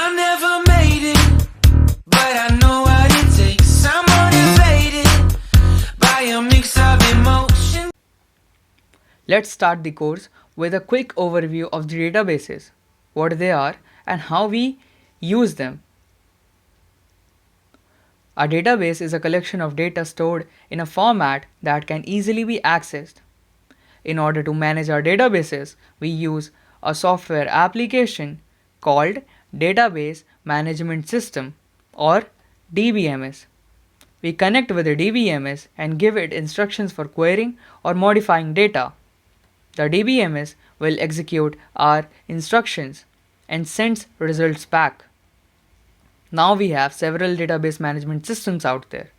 I never made it, but I know what it takes. I'm motivated by a mix of emotion. Let's start the course with a quick overview of the databases, what they are and how we use them. A database is a collection of data stored in a format that can easily be accessed. In order to manage our databases, we use a software application called Database Management System or DBMS. We connect with the DBMS and give it instructions for querying or modifying data. The DBMS will execute our instructions and sends results back. Now we have several database management systems out there,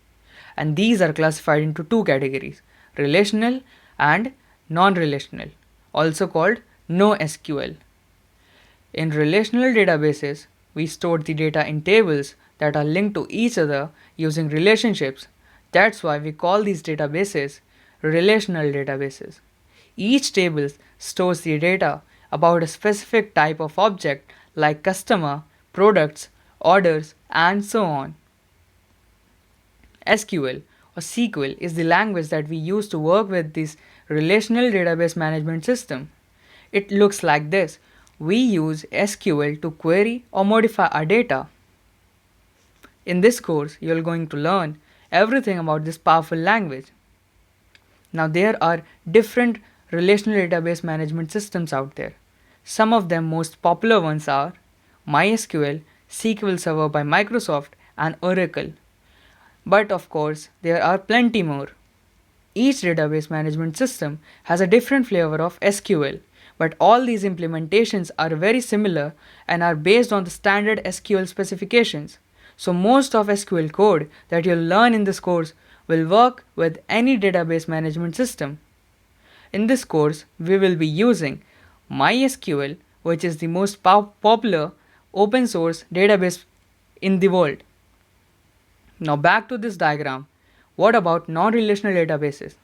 and these are classified into two categories, relational and non-relational, also called NoSQL. In relational databases, we store the data in tables that are linked to each other using relationships. That's why we call these databases relational databases. Each table stores the data about a specific type of object like customer, products, orders, and so on. SQL or SQL is the language that we use to work with this relational database management system. It looks like this. We use SQL to query or modify our data. In this course, you're going to learn everything about this powerful language. Now there are different relational database management systems out there. Some of them most popular ones are MySQL, SQL Server by Microsoft, and Oracle. But of course, there are plenty more. Each database management system has a different flavor of SQL, but all these implementations are very similar and are based on the standard SQL specifications. So most of SQL code that you'll learn in this course will work with any database management system. In this course, we will be using MySQL, which is the most popular open source database in the world. Now back to this diagram. What about non-relational databases?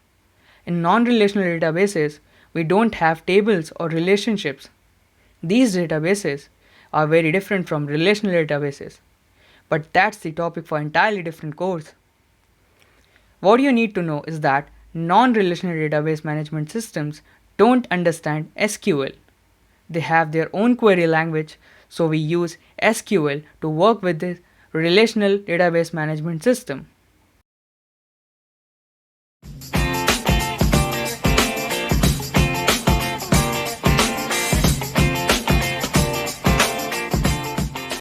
In non-relational databases, we don't have tables or relationships. These databases are very different from relational databases. But that's the topic for an entirely different course. What you need to know is that non-relational database management systems don't understand SQL. They have their own query language, so we use SQL to work with the relational database management system.